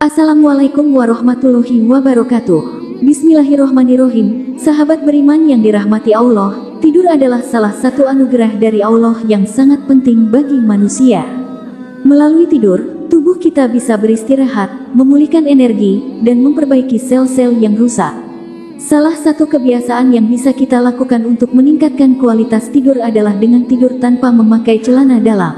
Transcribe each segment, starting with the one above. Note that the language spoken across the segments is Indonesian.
Assalamualaikum warahmatullahi wabarakatuh. Bismillahirrohmanirrohim. Sahabat beriman yang dirahmati Allah, tidur adalah salah satu anugerah dari Allah yang sangat penting bagi manusia. Melalui tidur, tubuh kita bisa beristirahat, memulihkan energi, dan memperbaiki sel-sel yang rusak. Salah satu kebiasaan yang bisa kita lakukan untuk meningkatkan kualitas tidur adalah dengan tidur tanpa memakai celana dalam.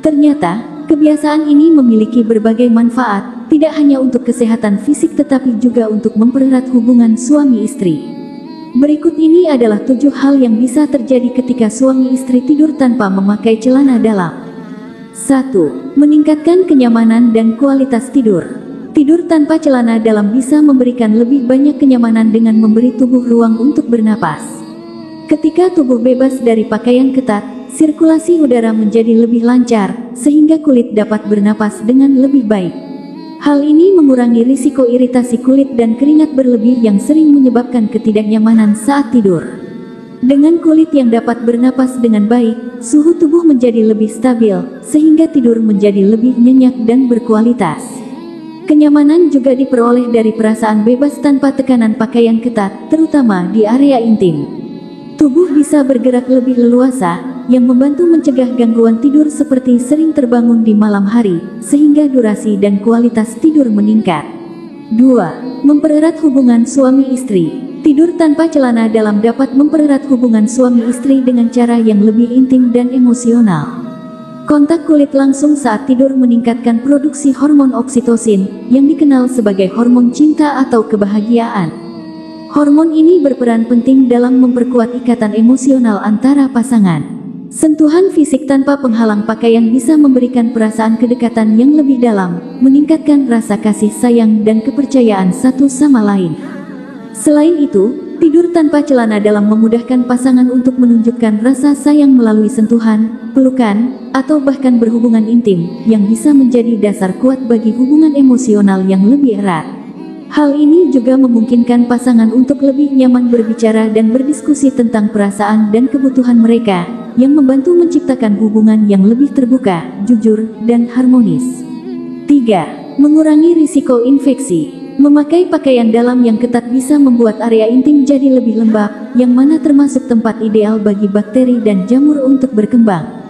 Ternyata, kebiasaan ini memiliki berbagai manfaat, tidak hanya untuk kesehatan fisik tetapi juga untuk mempererat hubungan suami istri. Berikut ini adalah 7 hal yang bisa terjadi ketika suami istri tidur tanpa memakai celana dalam. 1. Meningkatkan kenyamanan dan kualitas tidur. Tidur tanpa celana dalam bisa memberikan lebih banyak kenyamanan dengan memberi tubuh ruang untuk bernapas. Ketika tubuh bebas dari pakaian ketat, sirkulasi udara menjadi lebih lancar, sehingga kulit dapat bernapas dengan lebih baik. Hal ini mengurangi risiko iritasi kulit dan keringat berlebih yang sering menyebabkan ketidaknyamanan saat tidur. Dengan kulit yang dapat bernapas dengan baik, suhu tubuh menjadi lebih stabil, sehingga tidur menjadi lebih nyenyak dan berkualitas. Kenyamanan juga diperoleh dari perasaan bebas tanpa tekanan pakaian ketat, terutama di area intim. Tubuh bisa bergerak lebih leluasa, yang membantu mencegah gangguan tidur seperti sering terbangun di malam hari, sehingga durasi dan kualitas tidur meningkat. 2. Mempererat hubungan suami istri. Tidur tanpa celana dalam dapat mempererat hubungan suami istri dengan cara yang lebih intim dan emosional. Kontak kulit langsung saat tidur meningkatkan produksi hormon oksitosin, yang dikenal sebagai hormon cinta atau kebahagiaan. Hormon ini berperan penting dalam memperkuat ikatan emosional antara pasangan. Sentuhan fisik tanpa penghalang pakaian bisa memberikan perasaan kedekatan yang lebih dalam, meningkatkan rasa kasih sayang dan kepercayaan satu sama lain. Selain itu, tidur tanpa celana dalam memudahkan pasangan untuk menunjukkan rasa sayang melalui sentuhan, pelukan, atau bahkan berhubungan intim, yang bisa menjadi dasar kuat bagi hubungan emosional yang lebih erat. Hal ini juga memungkinkan pasangan untuk lebih nyaman berbicara dan berdiskusi tentang perasaan dan kebutuhan mereka, yang membantu menciptakan hubungan yang lebih terbuka, jujur, dan harmonis. 3. Mengurangi risiko infeksi. Memakai pakaian dalam yang ketat bisa membuat area intim jadi lebih lembab, yang mana termasuk tempat ideal bagi bakteri dan jamur untuk berkembang.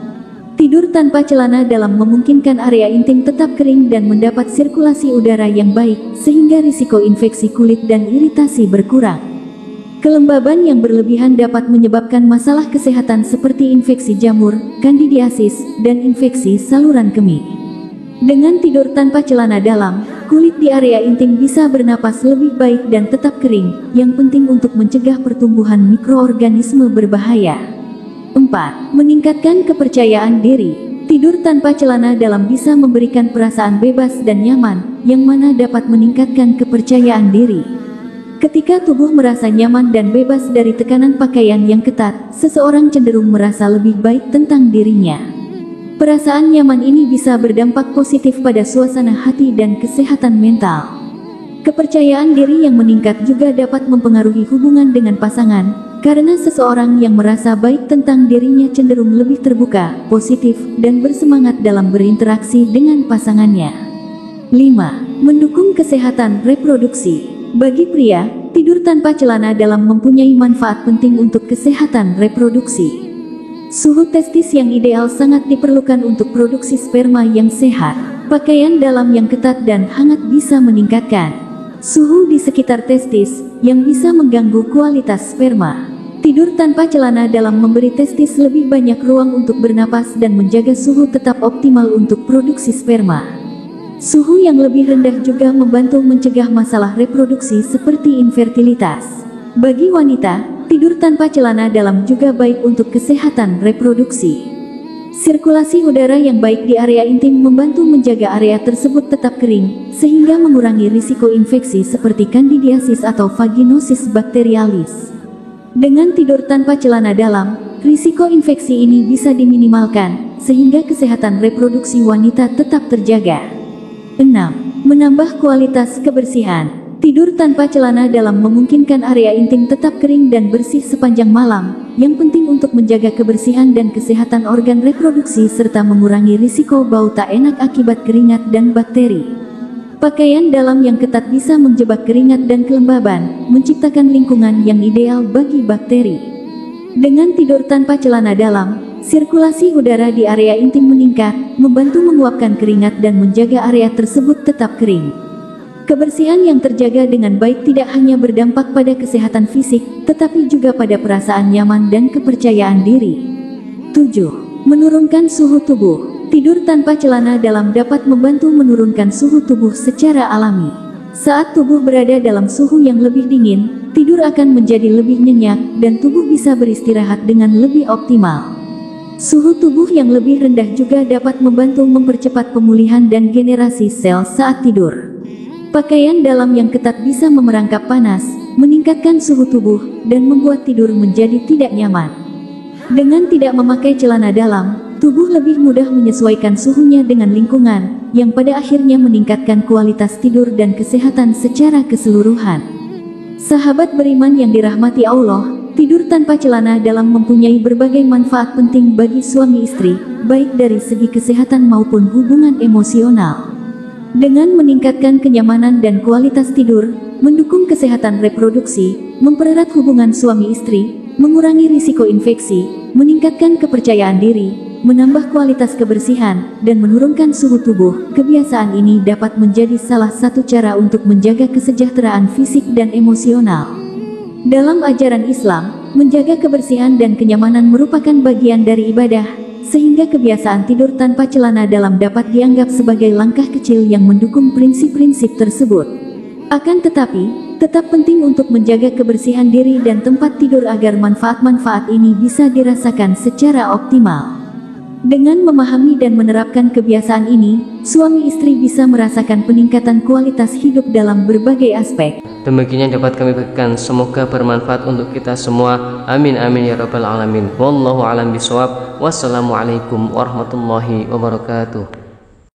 Tidur tanpa celana dalam memungkinkan area intim tetap kering dan mendapat sirkulasi udara yang baik, sehingga risiko infeksi kulit dan iritasi berkurang. Kelembaban yang berlebihan dapat menyebabkan masalah kesehatan seperti infeksi jamur, kandidiasis, dan infeksi saluran kemih. Dengan tidur tanpa celana dalam, kulit di area intim bisa bernapas lebih baik dan tetap kering, yang penting untuk mencegah pertumbuhan mikroorganisme berbahaya. 4. Meningkatkan kepercayaan diri. Tidur tanpa celana dalam bisa memberikan perasaan bebas dan nyaman, yang mana dapat meningkatkan kepercayaan diri. Ketika tubuh merasa nyaman dan bebas dari tekanan pakaian yang ketat, seseorang cenderung merasa lebih baik tentang dirinya. Perasaan nyaman ini bisa berdampak positif pada suasana hati dan kesehatan mental. Kepercayaan diri yang meningkat juga dapat mempengaruhi hubungan dengan pasangan, karena seseorang yang merasa baik tentang dirinya cenderung lebih terbuka, positif, dan bersemangat dalam berinteraksi dengan pasangannya. 5. Mendukung kesehatan reproduksi. Bagi pria, tidur tanpa celana dalam mempunyai manfaat penting untuk kesehatan reproduksi. Suhu testis yang ideal sangat diperlukan untuk produksi sperma yang sehat. Pakaian dalam yang ketat dan hangat bisa meningkatkan suhu di sekitar testis, yang bisa mengganggu kualitas sperma. Tidur tanpa celana dalam memberi testis lebih banyak ruang untuk bernapas dan menjaga suhu tetap optimal untuk produksi sperma. Suhu yang lebih rendah juga membantu mencegah masalah reproduksi seperti infertilitas. Bagi wanita, tidur tanpa celana dalam juga baik untuk kesehatan reproduksi. Sirkulasi udara yang baik di area intim membantu menjaga area tersebut tetap kering, sehingga mengurangi risiko infeksi seperti kandidiasis atau vaginosis bakterialis. Dengan tidur tanpa celana dalam, risiko infeksi ini bisa diminimalkan, sehingga kesehatan reproduksi wanita tetap terjaga. 6. Menambah kualitas kebersihan. Tidur tanpa celana dalam memungkinkan area intim tetap kering dan bersih sepanjang malam, yang penting untuk menjaga kebersihan dan kesehatan organ reproduksi serta mengurangi risiko bau tak enak akibat keringat dan bakteri. Pakaian dalam yang ketat bisa menjebak keringat dan kelembaban, menciptakan lingkungan yang ideal bagi bakteri. Dengan tidur tanpa celana dalam, sirkulasi udara di area intim meningkat, membantu menguapkan keringat dan menjaga area tersebut tetap kering. Kebersihan yang terjaga dengan baik tidak hanya berdampak pada kesehatan fisik, tetapi juga pada perasaan nyaman dan kepercayaan diri. 7. Menurunkan suhu tubuh. Tidur tanpa celana dalam dapat membantu menurunkan suhu tubuh secara alami. Saat tubuh berada dalam suhu yang lebih dingin, tidur akan menjadi lebih nyenyak, dan tubuh bisa beristirahat dengan lebih optimal. Suhu tubuh yang lebih rendah juga dapat membantu mempercepat pemulihan dan generasi sel saat tidur. Pakaian dalam yang ketat bisa memerangkap panas, meningkatkan suhu tubuh, dan membuat tidur menjadi tidak nyaman. Dengan tidak memakai celana dalam, tubuh lebih mudah menyesuaikan suhunya dengan lingkungan, yang pada akhirnya meningkatkan kualitas tidur dan kesehatan secara keseluruhan. Sahabat beriman yang dirahmati Allah, tidur tanpa celana dalam mempunyai berbagai manfaat penting bagi suami istri, baik dari segi kesehatan maupun hubungan emosional. Dengan meningkatkan kenyamanan dan kualitas tidur, mendukung kesehatan reproduksi, mempererat hubungan suami istri, mengurangi risiko infeksi, meningkatkan kepercayaan diri, menambah kualitas kebersihan, dan menurunkan suhu tubuh, kebiasaan ini dapat menjadi salah satu cara untuk menjaga kesejahteraan fisik dan emosional. Dalam ajaran Islam, menjaga kebersihan dan kenyamanan merupakan bagian dari ibadah, sehingga kebiasaan tidur tanpa celana dalam dapat dianggap sebagai langkah kecil yang mendukung prinsip-prinsip tersebut. Akan tetapi, tetap penting untuk menjaga kebersihan diri dan tempat tidur agar manfaat-manfaat ini bisa dirasakan secara optimal. Dengan memahami dan menerapkan kebiasaan ini, suami istri bisa merasakan peningkatan kualitas hidup dalam berbagai aspek. Demikian yang dapat kami bagikan, semoga bermanfaat untuk kita semua. Amin amin ya rabbal alamin. Wallahu a'lam bishawab. Wassalamualaikum warahmatullahi wabarakatuh.